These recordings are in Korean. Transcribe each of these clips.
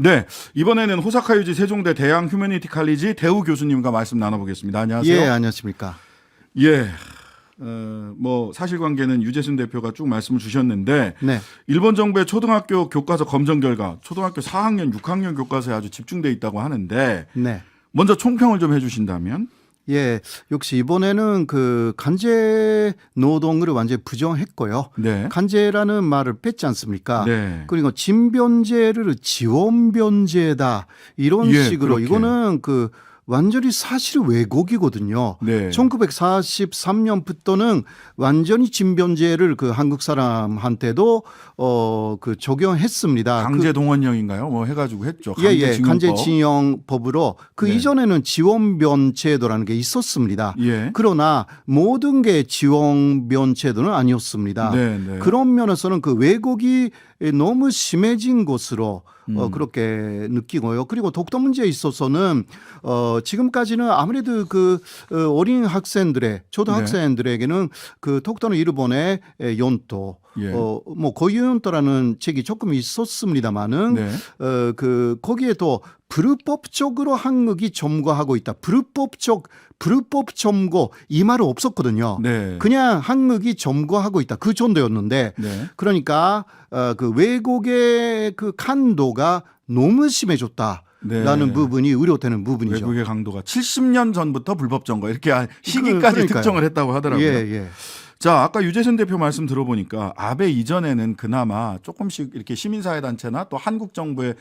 네, 이번에는 호사카 유지 세종대 대양 휴머니티 칼리지 대우 교수님과 말씀 나눠보겠습니다. 안녕하세요. 예, 안녕하십니까. 예, 뭐 사실관계는 유재순 대표가 쭉 말씀을 주셨는데 네. 일본 정부의 초등학교 교과서 검정 결과 초등학교 4학년, 6학년 교과서에 아주 집중돼 있다고 하는데 네. 먼저 총평을 좀 해주신다면. 예, 역시 이번에는 그 간제 노동을 완전히 부정했고요. 네. 간제라는 말을 뺐지 않습니까? 네. 그리고 진변제를 지원변제다 이런 예, 식으로 그렇게. 이거는 그 완전히 사실 왜곡이거든요. 네. 1943년부터는 완전히 진변제를 그 한국 사람한테도 그 적용했습니다. 강제 동원령인가요? 뭐 해가지고 했죠. 강제징용법으로 그 네. 이전에는 지원변제도라는 게 있었습니다. 예. 그러나 모든 게 지원변제도는 아니었습니다. 네, 네. 그런 면에서는 그 왜곡이 너무 심해진 것으로 그렇게 느끼고요. 그리고 독도 문제에 있어서는 지금까지는 아무래도 그 어린 학생들의 초등학생들에게는 그 독도는 일본의 연도 예. 뭐 고유연도라는 책이 조금 있었습니다만은 네. 그 거기에도 불법적으로 한국이 점거하고 있다. 불법 점거 이 말은 없었거든요. 네. 그냥 한국이 점거하고 있다. 그 정도였는데 네. 그러니까 그 왜곡의 그 간도가 너무 심해졌다라는 네. 부분이 우려되는 부분이죠. 외국의 강도가 70년 전부터 불법 점거 이렇게 시기까지 그러니까요. 특정을 했다고 하더라고요. 예. 자, 아까 유재순 대표 말씀 들어보니까 아베 이전에는 그나마 조금씩 이렇게 시민사회 단체나 또 한국 정부의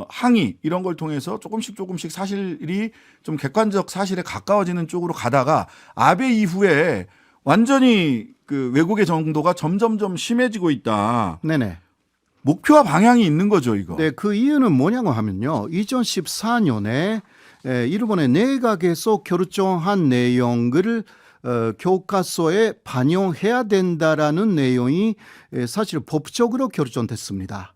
항의 이런 걸 통해서 조금씩 사실이 좀 객관적 사실에 가까워지는 쪽으로 가다가 아베 이후에 완전히 그 왜곡의 정도가 점점점 심해지고 있다. 네네. 목표와 방향이 있는 거죠, 이거. 네, 그 이유는 뭐냐고 하면요. 2014년에 일본의 내각에서 결정한 내용을 교과서에 반영해야 된다라는 내용이 사실 법적으로 결정됐습니다.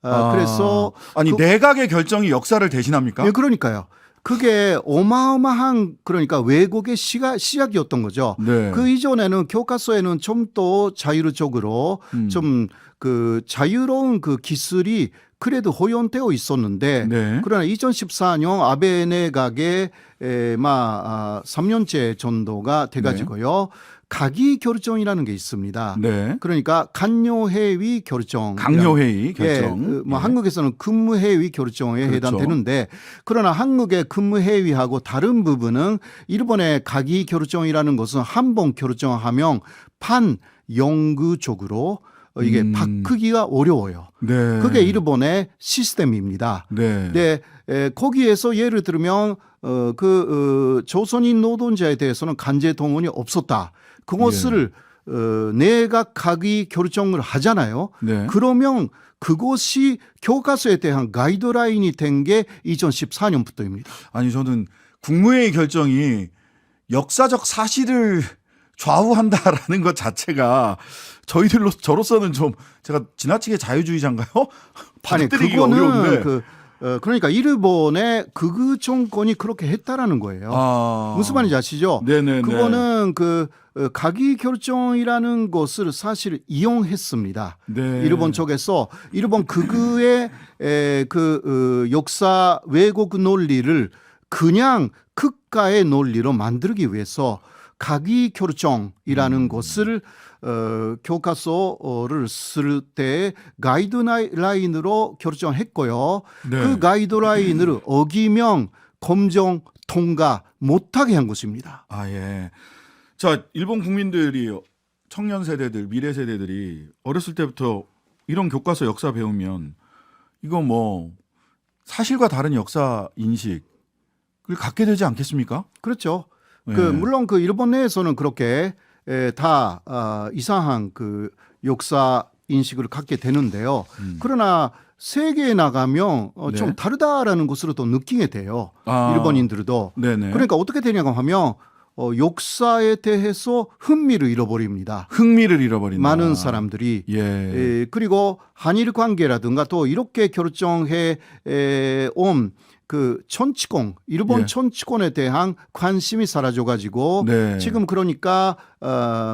그래서 아니 내각의 결정이 역사를 대신합니까? 예, 그러니까요. 그게 어마어마한 그러니까 왜곡의 시작이었던 거죠. 네. 그 이전에는 교과서에는 좀 더 자율적으로 좀 그 자유로운 그 기술이 그래도 허용되어 있었는데 네. 그러나 2014년 아베 내각의 3년째 정도가 돼가지고요. 가기 결정이라는 게 있습니다. 네. 그러니까 간요회의 결정. 강요회의 결정. 예, 뭐 한국에서는 근무회의 결정에 그렇죠. 해당되는데 그러나 한국의 근무회의하고 다른 부분은 일본의 가기 결정이라는 것은 한 번 결정하면 반영구적으로 이게 바꾸기가 어려워요. 네. 그게 일본의 시스템입니다. 네. 네, 거기에서 예를 들면 조선인 노동자에 대해서는 간제 동원이 없었다. 그것을 내각 가기 결정을 하잖아요. 네. 그러면 그것이 교과서에 대한 가이드라인이 된 게 2014년부터입니다. 아니 저는 국무회의 결정이 역사적 사실을 좌우한다라는 것 자체가 저로서는 좀 제가 지나치게 자유주의자인가요? 아니 받아들이기가 어려운데. 그러니까 일본의 극우 정권이 그렇게 했다라는 거예요. 무슨 말인지 아시죠? 네네네. 그거는 그 가기 결정이라는 것을 사실 이용했습니다. 네. 일본 쪽에서 일본 극우의 역사 왜곡 논리를 그냥 극가의 논리로 만들기 위해서 가기 결정이라는 것을 교과서를 쓸 때 가이드라인으로 결정했고요. 네. 그 가이드라인을 어기면 검정 통과 못하게 한 것입니다. 아 예. 자, 일본 국민들이 청년 세대들, 미래 세대들이 어렸을 때부터 이런 교과서 역사 배우면 이거 뭐 사실과 다른 역사 인식을 갖게 되지 않겠습니까? 그렇죠. 네. 물론 그 일본 내에서는 그렇게 다 이상한 그 역사 인식을 갖게 되는데요. 그러나 세계에 나가면 네. 좀 다르다라는 것으로 또 느끼게 돼요. 아. 일본인들도. 네네. 그러니까 어떻게 되냐고 하면 역사에 대해서 흥미를 잃어버립니다. 흥미를 잃어버린다. 많은 사람들이. 예. 그리고 한일 관계라든가 또 이렇게 결정해 온 그 천치권, 일본 예. 천치권에 대한 관심이 사라져가지고 네. 지금 그러니까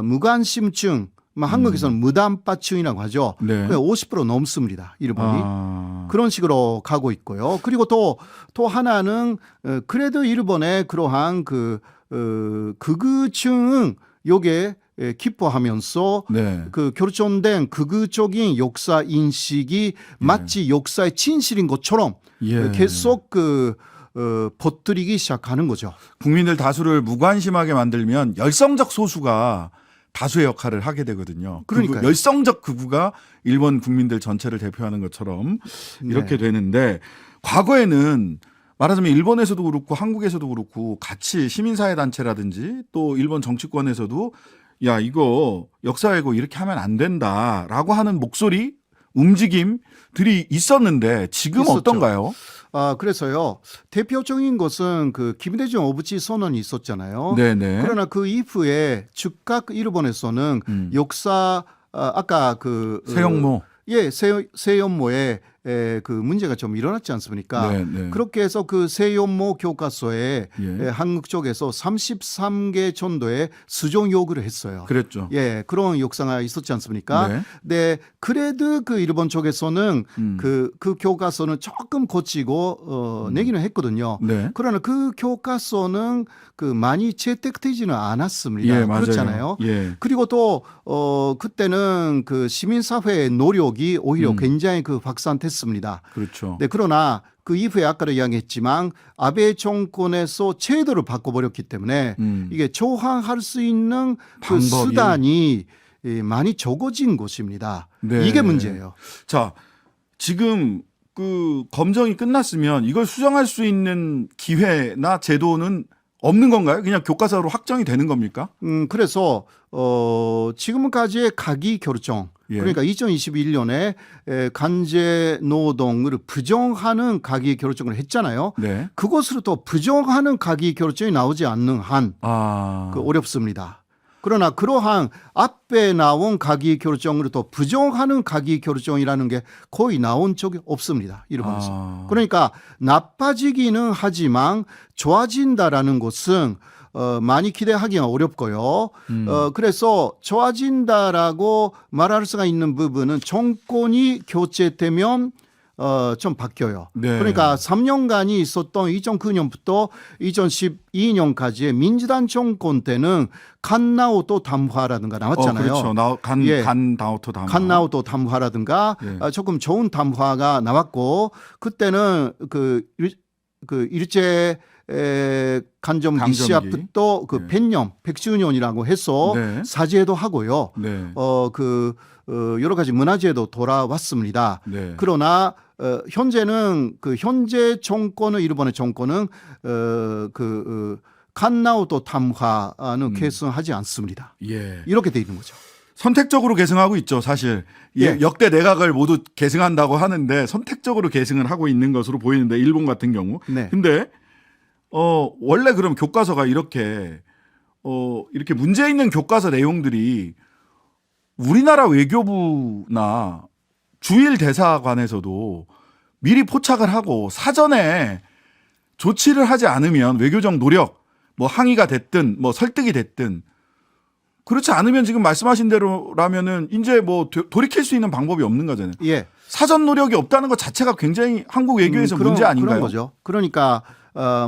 무관심증 한국에서는 무단파충이라고 하죠. 네. 50% 넘습니다. 일본이. 그런 식으로 가고 있고요. 그리고 또 하나는 그래도 일본의 그러한 극우층은 요게 기뻐하면서 네. 그 결정된 극우적인 역사 인식이 마치 역사의 진실인 것처럼 예. 계속 퍼뜨리기 시작하는 거죠. 국민들 다수를 무관심하게 만들면 열성적 소수가 다수의 역할을 하게 되거든요. 그러니까요. 열성적 극우가 일본 국민들 전체를 대표하는 것처럼 이렇게 되는데 과거에는 말하자면 일본에서도 그렇고 한국에서도 그렇고 같이 시민사회 단체라든지 또 일본 정치권에서도 야 이거 역사 왜곡 이렇게 하면 안 된다라고 하는 목소리 움직임들이 있었는데 지금 있었죠. 어떤가요? 그래서요. 대표적인 것은 그 김대중 오부치 선언이 있었잖아요. 네네. 그러나 그 이후에 즉각 일본에서는 역사 아까 세영모. 예, 세연모에 그 문제가 좀 일어났지 않습니까? 네. 그렇게 해서 그 세연모 교과서에 예. 한국 쪽에서 33개 정도의 수정 요구를 했어요. 그랬죠. 예, 그런 역사가 있었지 않습니까? 네. 네, 그래도 그 일본 쪽에서는 그 교과서는 조금 고치고 내기는 했거든요. 네. 그러나 그 교과서는 그 많이 채택되지는 않았습니다. 예, 맞아요. 그렇잖아요. 예. 그리고 또 그때는 그 시민사회의 노력이 오히려 굉장히 그 확산됐습니다. 그렇죠. 네, 그러나 그 이후에 아까도 이야기했지만 아베 정권에서 제도를 바꿔버렸기 때문에 이게 조항할 수 있는 그 방법이. 수단이 많이 적어진 것입니다. 네. 이게 문제예요. 자, 지금 그 검정이 끝났으면 이걸 수정할 수 있는 기회나 제도는 없는 건가요? 그냥 교과서로 확정이 되는 겁니까? 그래서 지금까지의 가기 결정 예. 그러니까 2021년에 간제 노동을 부정하는 가기 결정을 했잖아요. 네. 그것으로 또 부정하는 가기 결정이 나오지 않는 한 어렵습니다. 그러나 그러한 앞에 나온 가기 결정으로 또 부정하는 가기 결정이라는 게 거의 나온 적이 없습니다. 일본에서. 그러니까 나빠지기는 하지만 좋아진다라는 것은 많이 기대하기가 어렵고요. 그래서 좋아진다라고 말할 수가 있는 부분은 정권이 교체되면 좀 바뀌어요. 네. 그러니까 3년간이 있었던 2009년부터 2012년까지의 민주당 정권 때는 칸나오토 담화라든가 나왔잖아요. 그렇죠. 간나오토 담화. 칸나오토 담화라든가 조금 좋은 담화가 나왔고 그때는 그 일제 간점기 시합부터 그 100주년이라고 해서 사죄도 하고요. 네. 여러 가지 문화재도 돌아왔습니다. 네. 그러나 현재는 그 현재 정권은 일본의 정권은 칸나오토 담화는 계승하지 않습니다. 예. 이렇게 돼 있는 거죠. 선택적으로 계승하고 있죠, 사실. 예. 역대 내각을 모두 계승한다고 하는데 선택적으로 계승을 하고 있는 것으로 보이는데 일본 같은 경우. 네. 근데 원래 그럼 교과서가 이렇게 문제 있는 교과서 내용들이 우리나라 외교부나 주일 대사관에서도 미리 포착을 하고 사전에 조치를 하지 않으면 외교적 노력, 뭐 항의가 됐든 뭐 설득이 됐든 그렇지 않으면 지금 말씀하신 대로라면은 이제 뭐 돌이킬 수 있는 방법이 없는 거잖아요. 예. 사전 노력이 없다는 것 자체가 굉장히 한국 외교에서 문제 아닌가요? 그런 거죠. 그러니까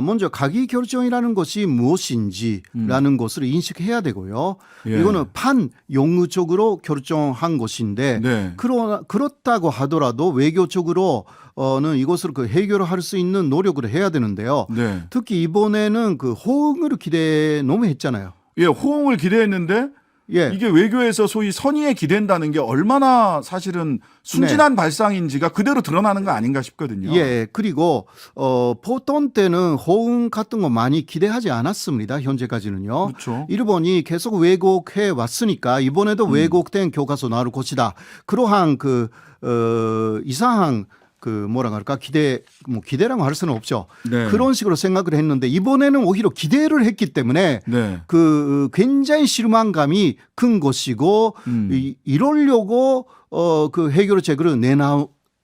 먼저 가기 결정이라는 것이 무엇인지라는 것을 인식해야 되고요. 예. 이거는 반영구적으로 결정한 것인데 네. 그렇다고 하더라도 외교적으로는 이것을 해결할 수 있는 노력을 해야 되는데요. 네. 특히 이번에는 그 호응을 기대 너무 했잖아요. 예, 호응을 기대했는데 예. 이게 외교에서 소위 선의에 기댄다는 게 얼마나 사실은 순진한 발상인지가 그대로 드러나는 거 아닌가 싶거든요. 예, 그리고 보통 때는 호응 같은 거 많이 기대하지 않았습니다. 현재까지는요. 그렇죠. 일본이 계속 왜곡해 왔으니까 이번에도 왜곡된 교과서 나올 것이다. 그러한 이상한 뭐라 그럴까 기대라고 할 수는 없죠. 네. 그런 식으로 생각을 했는데 이번에는 오히려 기대를 했기 때문에 네. 굉장히 실망감이 큰 것이고 이러려고 해결책을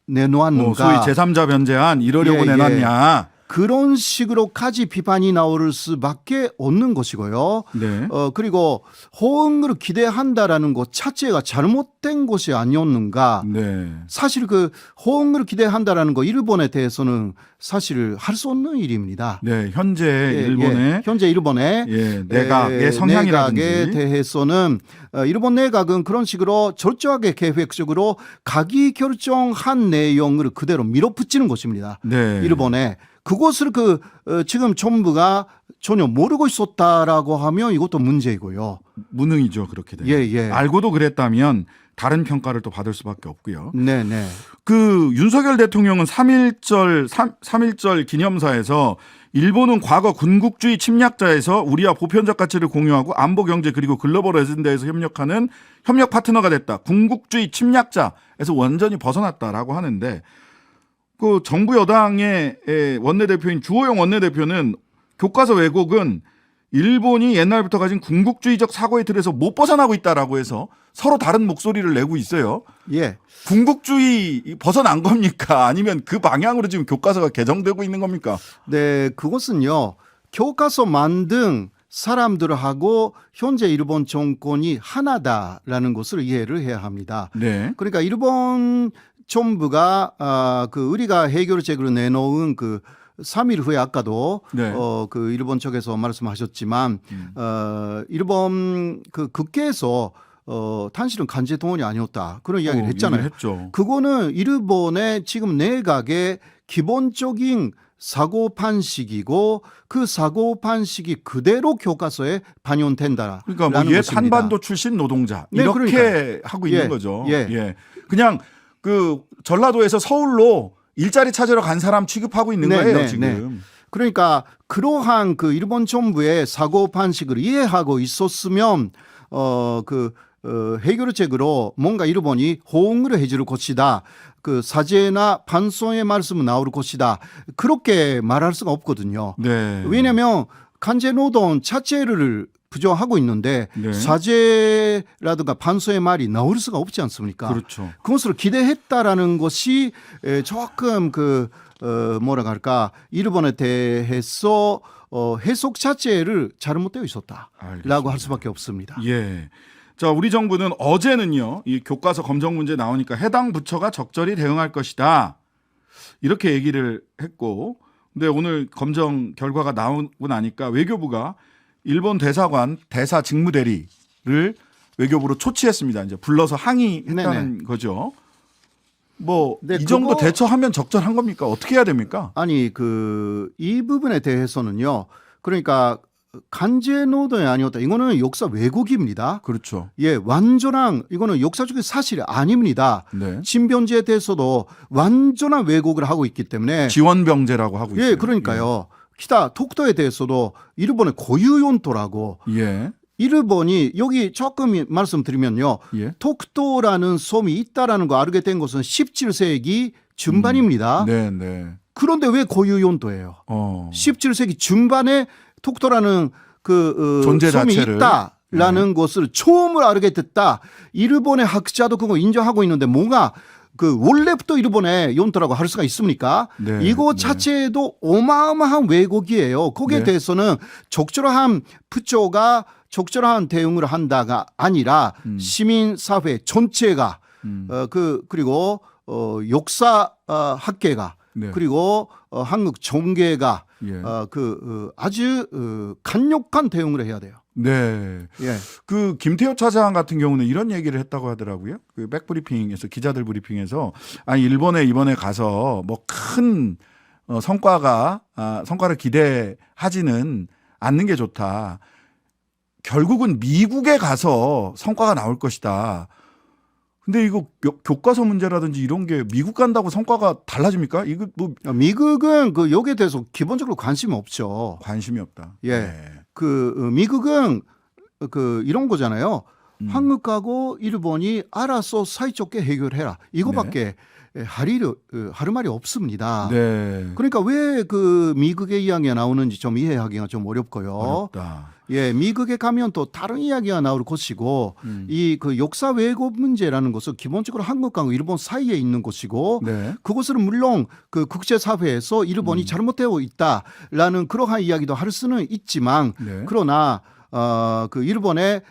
내놓았는가. 소위 제3자 변제안 이러려고 내놨냐. 그런 식으로까지 비판이 나올 수밖에 없는 것이고요. 네. 그리고 호응을 기대한다라는 것 자체가 잘못된 것이 아니었는가. 네. 사실 그 호응을 기대한다라는 거 일본에 대해서는 사실 할 수 없는 일입니다. 네. 현재 일본의 현재 일본의 내각의 성향이라든지 내각에 대해서는 일본 내각은 그런 식으로 철저하게 계획적으로 각이 결정한 내용을 그대로 밀어붙이는 것입니다. 네. 일본에 그것을 지금 정부가 전혀 모르고 있었다라고 하면 이것도 문제이고요. 무능이죠. 그렇게 되면. 예. 알고도 그랬다면 다른 평가를 또 받을 수밖에 없고요. 네네. 그 윤석열 대통령은 3.1절 기념사에서 일본은 과거 군국주의 침략자에서 우리와 보편적 가치를 공유하고 안보 경제 그리고 글로벌 에젠다에서 협력하는 협력 파트너가 됐다. 군국주의 침략자에서 완전히 벗어났다라고 하는데 그 정부 여당의 원내대표인 주호영 원내대표는 교과서 왜곡은 일본이 옛날부터 가진 군국주의적 사고의 틀에서 못 벗어나고 있다라고 해서 서로 다른 목소리를 내고 있어요. 예. 군국주의 벗어난 겁니까? 아니면 그 방향으로 지금 교과서가 개정되고 있는 겁니까? 네, 그것은요. 교과서 만든 사람들하고 현재 일본 정권이 하나다라는 것을 이해를 해야 합니다. 네. 그러니까 일본 정부가 우리가 해결책을 내놓은 3일 후에 아까도 네. 그 일본 측에서 말씀하셨지만 일본 국회에서 단실은 간제 동원이 아니었다 그런 이야기를 했잖아요. 했죠. 그거는 일본의 지금 내각의 기본적인 사고 판식이고 그 사고 판식이 그대로 교과서에 반영된다. 그러니까 뭐 옛 한반도 출신 노동자 네, 이렇게 그러니까요. 하고 있는 거죠. 예. 그냥 그 전라도에서 서울로 일자리 찾으러 간 사람 취급하고 있는 거예요, 지금. 그러니까 그러한 일본 정부의 사고 판식을 이해하고 있었으면 해결책으로 뭔가 일본이 호응을 해줄 것이다. 사죄나 반성의 말씀은 나올 것이다. 그렇게 말할 수가 없거든요. 네. 왜냐하면 간제 노동 자체를 부정하고 있는데 네. 사죄라든가 반성의 말이 나올 수가 없지 않습니까? 그렇죠. 그것을 기대했다라는 것이 조금 뭐라 할까 일본에 대해서 해석 자체를 잘못되어 있었다라고 알겠습니다. 할 수밖에 없습니다. 예. 자, 우리 정부는 어제는요, 이 교과서 검정 문제 나오니까 해당 부처가 적절히 대응할 것이다. 이렇게 얘기를 했고, 근데 오늘 검정 결과가 나오고 나니까 외교부가 일본 대사관 대사 직무대리를 외교부로 초치했습니다. 이제 불러서 항의했다는 거죠. 뭐 이 정도 대처하면 적절한 겁니까? 어떻게 해야 됩니까? 아니 이 부분에 대해서는요. 그러니까 간제 노동이 아니었다. 이거는 역사 왜곡입니다. 그렇죠. 예, 완전한 이거는 역사적인 사실이 아닙니다. 네. 친변제에 대해서도 완전한 왜곡을 하고 있기 때문에 지원병제라고 하고 있어요. 예, 그러니까요. 기타 톡토에 대해서도 일본의 고유 용토라고 예. 일본이 여기 조금 말씀드리면요. 예. 톡토라는 섬이 있다라는 거 알게 된 것은 17세기 중반입니다. 네, 네. 그런데 왜 고유 용토예요? 17세기 중반에 톡토라는 존재 섬이 자체를. 있다라는 것을 처음을 알게 됐다. 일본의 학자도 그거 인정하고 있는데 뭔가 원래부터 일본의 용토라고 할 수가 있습니까? 네, 이거 네. 자체도 어마어마한 왜곡이에요. 거기에 네. 대해서는 적절한 부처가 적절한 대응을 한다가 아니라 시민사회 전체가 그리고 역사 학계가 네. 그리고 한국 정계가 예. 아주 강력한 대응을 해야 돼요. 네. 예. 그 김태호 차장 같은 경우는 이런 얘기를 했다고 하더라고요. 그 백브리핑에서 기자들 브리핑에서 일본에 이번에 가서 뭐 큰 성과를 기대하지는 않는 게 좋다. 결국은 미국에 가서 성과가 나올 것이다. 근데 이거 교과서 문제라든지 이런 게 미국 간다고 성과가 달라집니까? 이거 뭐 미국은 여기에 대해서 기본적으로 관심이 없죠. 관심이 없다. 예. 네. 미국은 이런 거잖아요. 한국하고 일본이 알아서 사이좋게 해결해라. 이거밖에 할 말이 없습니다. 네. 그러니까 왜 그 미국의 이야기가 나오는지 좀 이해하기가 좀 어렵고요. 어렵다. 예, 미국에 가면 또 다른 이야기가 나올 것이고 이 그 역사 왜곡 문제라는 것은 기본적으로 한국과 일본 사이에 있는 것이고 네. 그것은 물론 그 국제 사회에서 일본이 잘못되어 있다라는 그러한 이야기도 할 수는 있지만 네. 그러나 그 일본의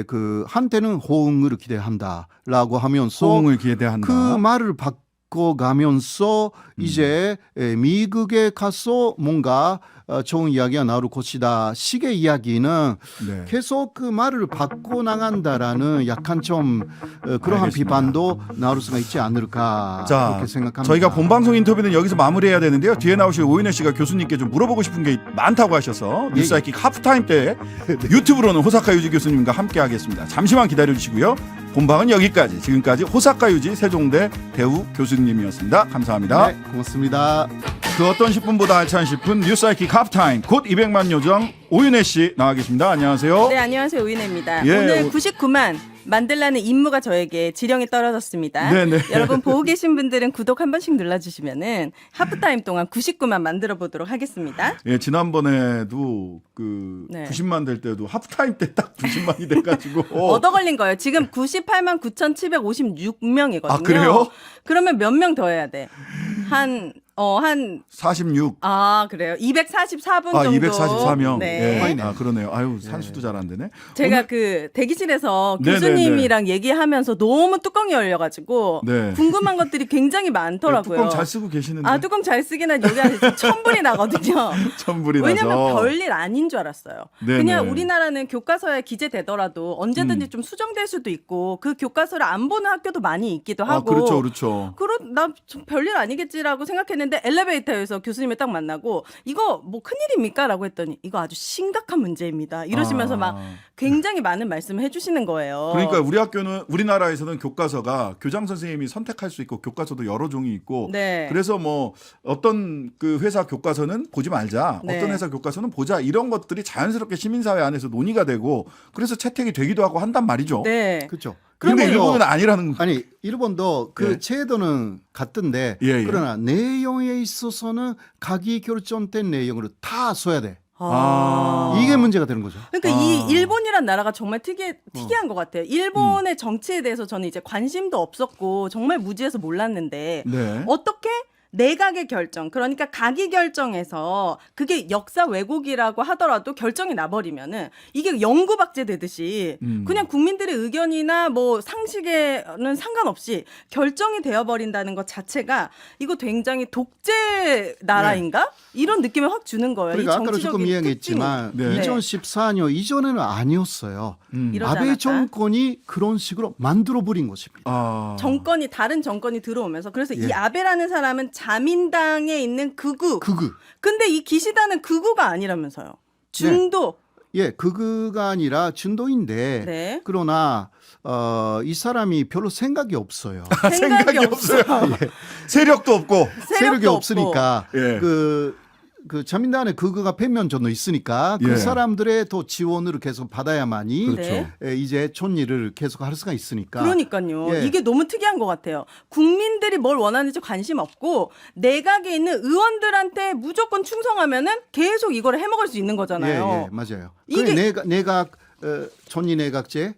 그 한때는 호응을 기대한다라고 하면서 호응을 기대한다. 그 말을 바꿔가면서 이제 미국에 가서 뭔가 좋은 이야기가 나올 것이다 식의 이야기는 네. 계속 그 말을 바꿔 나간다라는 약간 좀 그러한 알겠습니다. 비판도 나올 수가 있지 않을까 자, 그렇게 생각합니다. 저희가 본방송 인터뷰는 여기서 마무리해야 되는데요. 뒤에 나오실 오윤혜 씨가 교수님께 좀 물어보고 싶은 게 많다고 하셔서 예. 뉴스하이킥 하프타임 때 유튜브로는 호사카 유지 교수님과 함께 하겠습니다. 잠시만 기다려 주시고요. 본방은 여기까지. 지금까지 호사카 유지 세종대 배우 교수님이었습니다. 감사합니다. 네, 고맙습니다. 그 어떤 10분보다 알찬 10분 뉴스하이킥 하프타임 곧 200만 요정 오윤혜 씨 나와 계십니다. 안녕하세요. 네, 안녕하세요. 오윤혜입니다. 예, 오늘 99만 만들라는 임무가 저에게 지령이 떨어졌습니다. 네네. 여러분 보고 계신 분들은 구독 한 번씩 눌러주시면은 하프타임 동안 99만 만들어 보도록 하겠습니다. 예, 지난번에도 그 네. 90만 될 때도 하프타임 때 딱 90만이 돼가지고 얻어 걸린 거예요. 지금 98만 9,756명이거든요. 아, 그래요? 그러면 몇 명 더 해야 돼? 한 46. 그래요. 244분 아, 정도. 244명. 네. 예. 아, 그러네요. 아유, 산수도 잘 안 되네. 제가 그 대기실에서 네네네. 교수님이랑 얘기하면서 너무 뚜껑이 열려가지고 네. 궁금한 것들이 굉장히 많더라고요. 뚜껑 잘 쓰고 계시는데. 아, 뚜껑 잘 쓰긴 한 여기 안에서 천불이 나거든요. 천불이 나서. 왜냐면 별일 아닌 줄 알았어요. 네네. 그냥 우리나라는 교과서에 기재되더라도 언제든지 좀 수정될 수도 있고 그 교과서를 안 보는 학교도 많이 있기도 아, 하고. 그렇죠, 그렇죠. 나 별일 아니겠지라고 생각했는데 엘리베이터에서 교수님이 딱 만나고 이거 뭐 큰일입니까? 라고 했더니 이거 아주 심각한 문제입니다. 이러시면서 아. 막 굉장히 많은 말씀을 해주시는 거예요. 그러니까 우리 학교는 우리나라에서는 교과서가 교장 선생님이 선택할 수 있고 교과서도 여러 종이 있고 네. 그래서 뭐 어떤 그 회사 교과서는 보지 말자 네. 어떤 회사 교과서는 보자 이런 것들이 자연스럽게 시민사회 안에서 논의가 되고 그래서 채택이 되기도 하고 한단 말이죠. 네. 그렇죠. 그런데 그러면요, 일본은 아니라는 아니 일본도 그 예. 제도는 같던데 예, 예. 그러나 내용에 있어서는 각이 결정된 내용으로 다 써야 돼. 아. 이게 문제가 되는 거죠. 그러니까 아. 이 일본이란 나라가 정말 특이한 것 같아요. 일본의 정치에 대해서 저는 이제 관심도 없었고 정말 무지해서 몰랐는데 네. 어떻게 내각의 결정, 그러니까 각이 결정해서 그게 역사 왜곡이라고 하더라도 결정이 나버리면은 이게 영구박제 되듯이 그냥 국민들의 의견이나 뭐 상식에는 상관없이 결정이 되어버린다는 것 자체가 이거 굉장히 독재 나라인가? 이런 느낌을 확 주는 거예요. 그러니까 이 아까도 정치적인 조금 이야기했지만 특징이. 네. 2014년 이전에는 아니었어요. 이러지 아베 않았다? 정권이 그런 식으로 만들어 버린 것입니다. 아. 다른 정권이 들어오면서 그래서 예. 이 아베라는 사람은 자민당에 있는 극우. 극우. 근데 이 기시다는 극우가 아니라면서요. 중도. 예, 극우가 아니라 준도인데 네. 그러나 이 사람이 별로 생각이 없어요. 생각이 없어요. 세력도 없고. 세력이 없고. 없으니까 예. 그 자민당의 극우가 100명 정도 있으니까 그 예. 사람들의 또 지원을 계속 받아야만이 그렇죠. 네. 이제 촌일을 계속 할 수가 있으니까. 그러니까요. 예. 이게 너무 특이한 것 같아요. 국민들이 뭘 원하는지 관심 없고 내각에 있는 의원들한테 무조건 충성하면은 계속 이거를 해먹을 수 있는 거잖아요. 예, 맞아요. 이게- 그 내각 촌리 내각제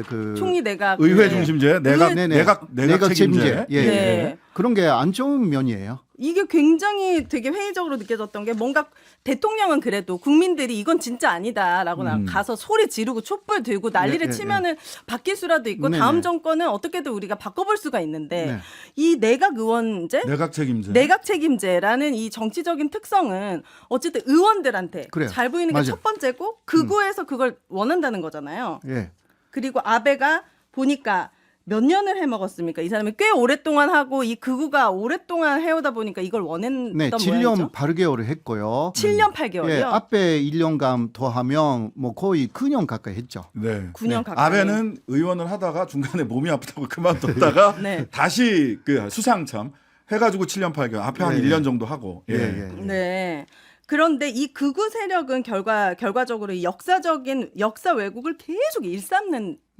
그 총리 내각. 의회 네. 중심제, 네네. 내각 책임제. 예, 네. 예. 그런 게 안 좋은 면이에요. 이게 굉장히 되게 회의적으로 느껴졌던 게 뭔가 대통령은 그래도 국민들이 이건 진짜 아니다라고 가서 소리 지르고 촛불 들고 난리를 네, 치면은 바뀔 수라도 있고 네, 다음 네. 정권은 어떻게든 우리가 바꿔볼 수가 있는데 네. 이 내각 의원제 내각 책임제. 내각 책임제라는 이 정치적인 특성은 어쨌든 의원들한테 그래요. 잘 보이는 게 맞아요. 첫 번째고 극우에서 그걸 원한다는 거잖아요. 예. 그리고 아베가 보니까 몇 년을 해먹었습니까? 이 사람이 꽤 오랫동안 하고 이 극우가 오랫동안 해오다 보니까 이걸 원했던 네, 모양이죠. 7년 8개월을 했고요. 7년 8개월이요? 예, 앞에 1년간 더하면 뭐 거의 9년 가까이 했죠. 네. 9년 가까이. 아베는 의원을 하다가 중간에 몸이 아프다고 그만뒀다가 네. 다시 그 수상참 해가지고 7년 8개월 앞에 한 예, 1년 예. 정도 하고. 예. 예. 네. 그런데 이 극우 세력은 결과적으로 이 역사 왜곡을 계속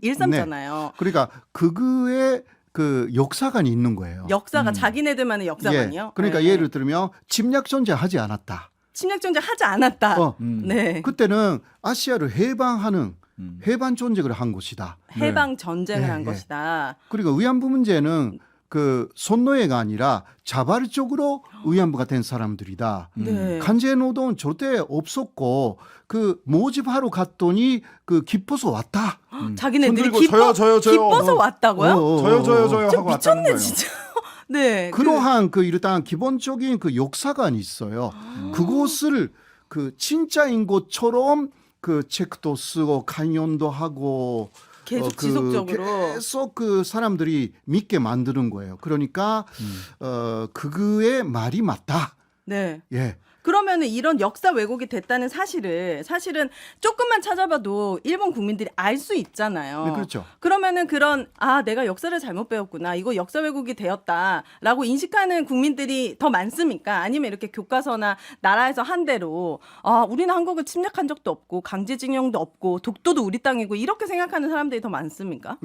일삼잖아요. 그러니까 극우의 그 역사관이 있는 거예요. 역사가 자기네들만의 역사관이요. 예. 그러니까 네. 예를 들면 침략 존재하지 않았다. 침략 존재 하지 않았다. 어. 네. 그때는 아시아를 해방하는 해방 전쟁을 한 것이다. 해방 전쟁을 예, 한 예. 것이다. 그리고 위안부 문제는 그 손노예가 아니라 자발적으로 위안부가 된 사람들이다. 네. 강제 노동은 절대 없었고 그 모집하러 갔더니 그 기뻐서 왔다. 자기네들이 손 들고 저요. 기뻐서 왔다고요? 저요 좀 하고 왔다는 미쳤네 거예요. 진짜. 네. 그러한 그 일단 기본적인 그 역사관이 있어요. 그것을 그 진짜인 것처럼 그 책도 쓰고 강연도 하고 계속 지속적으로. 계속 그 사람들이 믿게 만드는 거예요. 그러니까 그의 말이 맞다. 네. 예. 그러면은 이런 역사 왜곡이 됐다는 사실은 조금만 찾아봐도 일본 국민들이 알 수 있잖아요. 네, 그렇죠. 그러면은 내가 역사를 잘못 배웠구나. 이거 역사 왜곡이 되었다라고 인식하는 국민들이 더 많습니까? 아니면 이렇게 교과서나 나라에서 한 대로 우리는 한국을 침략한 적도 없고 강제징용도 없고 독도도 우리 땅이고 이렇게 생각하는 사람들이 더 많습니까?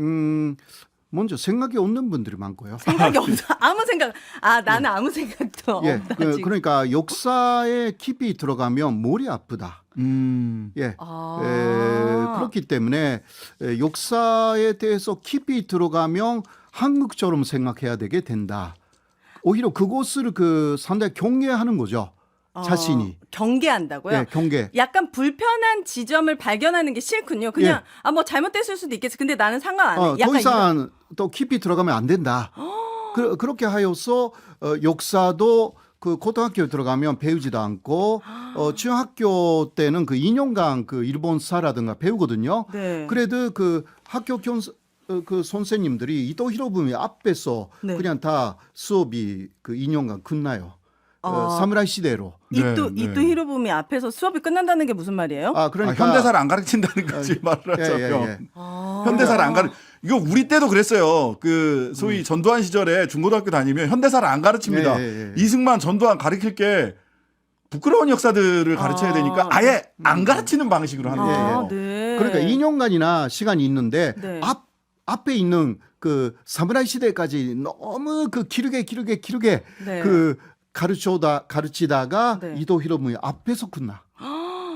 먼저 생각이 없는 분들이 많고요. 생각이 없다. 아무 생각. 나는 아무 생각도 예. 없다. 지금. 그러니까 역사에 깊이 들어가면 머리 아프다. 예. 그렇기 때문에 역사에 대해서 깊이 들어가면 한국처럼 생각해야 되게 된다. 오히려 그것을 상당히 경계하는 거죠. 자신이. 경계한다고요? 예, 경계. 약간 불편한 지점을 발견하는 게 싫군요. 그냥 뭐 잘못됐을 수도 있겠지. 근데 나는 상관 안 해. 더 약간 이상 또 깊이 들어가면 안 된다. 그렇게 하여서 역사도 그 고등학교에 들어가면 배우지도 않고 중학교 때는 그 2년간 그 일본사라든가 배우거든요. 네. 그래도 그 학교 그 선생님들이 이토 히로부미 앞에서 네. 그냥 다 수업이 그 2년간 끝나요. 사무라이 시대로. 이또 네. 히로부미 앞에서 수업이 끝난다는 게 무슨 말이에요? 그러니까 현대사를 안 가르친다는 거지 말하자면. 예. 현대사를 안 가르. 이거 우리 때도 그랬어요. 그 소위 전두환 시절에 중고등학교 다니면 현대사를 안 가르칩니다. 예. 이승만 전두환 가르칠 게 부끄러운 역사들을 가르쳐야 되니까 아예 안 가르치는 방식으로 하는 거예요. 네. 그러니까 2년간이나 시간이 있는데 네. 앞에 있는 그 사무라이 시대까지 너무 그 기르게 네. 그 가르치다가 네. 이토 히로부미 앞에서 끝나.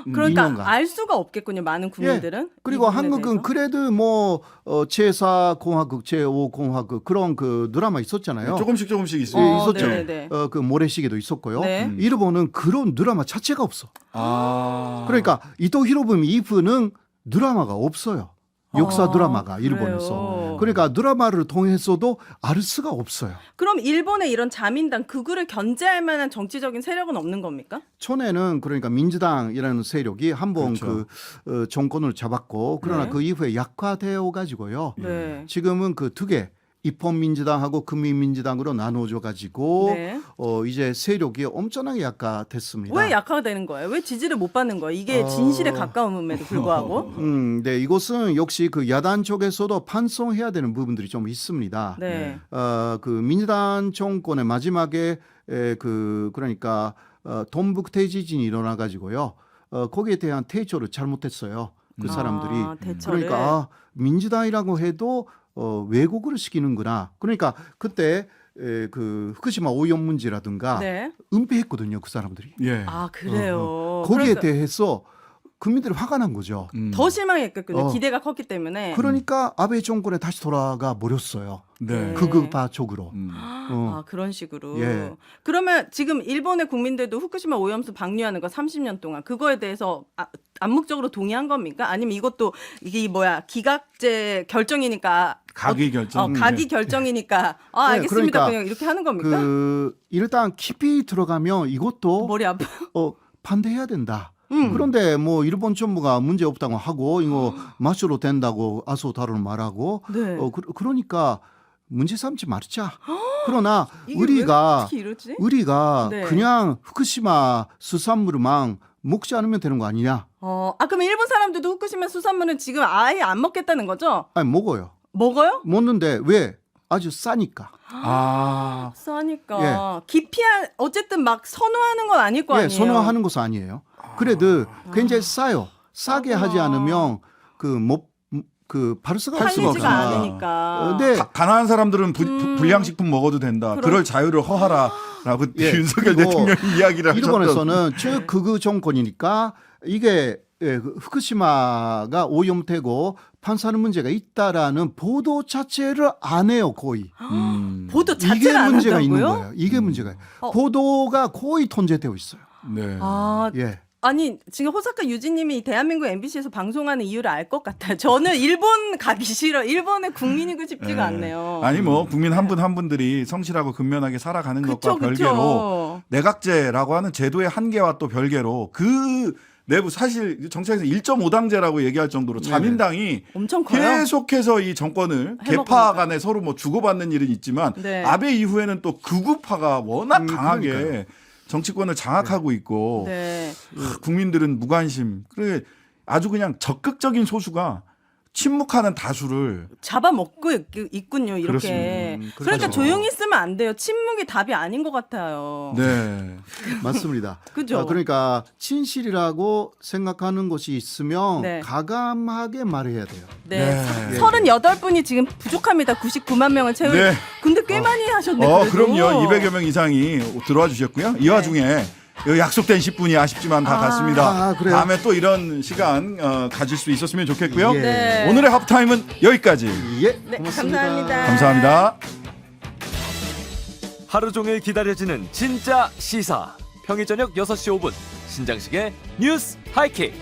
그러니까 2년간. 알 수가 없겠군요. 많은 국민들은. 예. 그리고 이 부분에 한국은 대해서. 그래도 뭐 제4공화국, 제5공화국 그런 그 드라마 있었잖아요. 조금씩 있어요. 예, 있었죠. 네네. 그 모래시계도 있었고요. 네. 일본은 그런 드라마 자체가 없어. 아. 그러니까 이토 히로부미 이프는 드라마가 없어요. 역사 드라마가 일본에서. 그래요? 그러니까 드라마를 통해서도 알 수가 없어요. 그럼 일본의 이런 자민당 극우를 견제할 만한 정치적인 세력은 없는 겁니까? 전에는 그러니까 민주당이라는 세력이 한번 그렇죠. 정권을 잡았고 그러나 네. 그 이후에 약화되어 가지고요. 네. 지금은 그 두 개 입헌민주당하고 국민민주당으로 나눠져 가지고 네. 이제 세력이 엄청나게 약화됐습니다. 왜 약화가 되는 거예요? 왜 지지를 못 받는 거예요? 이게 진실에 가까움에도 불구하고. 네, 이것은 역시 그 야당 쪽에서도 반성해야 되는 부분들이 좀 있습니다. 네. 그 민주당 정권의 마지막에 그러니까 동북 대지진이 일어나 가지고요. 거기에 대한 대처를 잘못했어요. 그 사람들이. 대처를. 그러니까 민주당이라고 해도 왜곡을 시키는구나. 그러니까 그때 그 후쿠시마 오염 문제라든가 네. 은폐했거든요, 그 사람들이. 예. 그래요. 거기에 그러니까 대해서 국민들이 화가 난 거죠. 더 실망했겠군요. 어. 기대가 컸기 때문에. 그러니까 아베 정권에 다시 돌아가 버렸어요. 네. 극우파 쪽으로. 그런 식으로. 예. 그러면 지금 일본의 국민들도 후쿠시마 오염수 방류하는 거 30년 동안 그거에 대해서 암묵적으로 동의한 겁니까? 아니면 이것도 이게 기각제 결정이니까 가기 결정. 가기 결정이니까 알겠습니다. 그러니까 그냥 이렇게 하는 겁니까? 일단 깊이 들어가면 이것도 머리 아파. 반대해야 된다. 그런데 뭐 일본 정부가 문제 없다고 하고 이거 마쇼로 된다고 아소다로는 말하고 네. 그러니까 문제 삼지 말자. 그러나 이게 우리가 왜 어떻게 이러지? 네. 그냥 후쿠시마 수산물만 먹지 않으면 되는 거 아니냐? 그럼 일본 사람들도 후쿠시마 수산물은 지금 아예 안 먹겠다는 거죠? 아니 먹어요. 먹어요? 먹는데 왜? 아주 싸니까. 싸니까 어쨌든 막 선호하는 건 아닐 거 아니에요. 선호하는 것은 아니에요. 그래도 굉장히 싸요. 싸게 하지 않으면 그 바를 수가 할 수가 팔리지가 없구나. 않으니까. 네. 가난한 사람들은 불량식품 먹어도 된다. 그럴 자유를 허하라라고 예. 윤석열 그리고 대통령이 이야기를 하셨던. 일본에서는 최극우 정권이니까 이게 그 후쿠시마가 오염되고 판사는 문제가 있다라는 보도 자체를 안 해요 거의. 보도 이게 자체를 안 문제가 한다고요? 있는 거예요. 이게 문제가 보도가 거의 통제되어 있어요. 네. 아, 예. 아니 지금 호사카 유지님이 대한민국 MBC에서 방송하는 이유를 알 것 같아요. 저는 일본 가기 싫어. 일본의 국민이고 싶지가 않네요. 아니 뭐 국민 한 분 한 분들이 성실하고 근면하게 살아가는 그쵸, 것과 별개로 그쵸. 내각제라고 하는 제도의 한계와 또 별개로 그 내부 사실 정치에서 1.5당제라고 얘기할 정도로 자민당이 엄청 커요. 계속해서 이 정권을 개파 간에 서로 뭐 주고받는 일은 있지만 네. 아베 이후에는 또 극우파가 워낙 강하게 그러니까요. 정치권을 장악하고 있고 네. 국민들은 무관심. 그래 아주 그냥 적극적인 소수가 침묵하는 다수를 잡아먹고 있군요. 이렇게. 그렇습니다. 그러니까 그렇죠. 조용히 있으면 안 돼요. 침묵이 답이 아닌 것 같아요. 네. 맞습니다. 그죠? 그러니까 진실이라고 생각하는 것이 있으면 네. 가감하게 말해야 돼요. 네. 네. 38분이 지금 부족합니다. 99만 명을 채울. 네. 근데 꽤 많이 하셨네. 그래도. 그럼요. 200여 명 이상이 들어와 주셨고요. 이 네. 와중에 약속된 10분이 아쉽지만 다 갔습니다. 아, 그래요? 다음에 또 이런 시간 가질 수 있었으면 좋겠고요. 예. 네. 오늘의 하프타임은 여기까지. 예, 네, 고맙습니다. 감사합니다. 감사합니다. 하루 종일 기다려지는 진짜 시사. 평일 저녁 6시 5분 신장식의 뉴스 하이킥.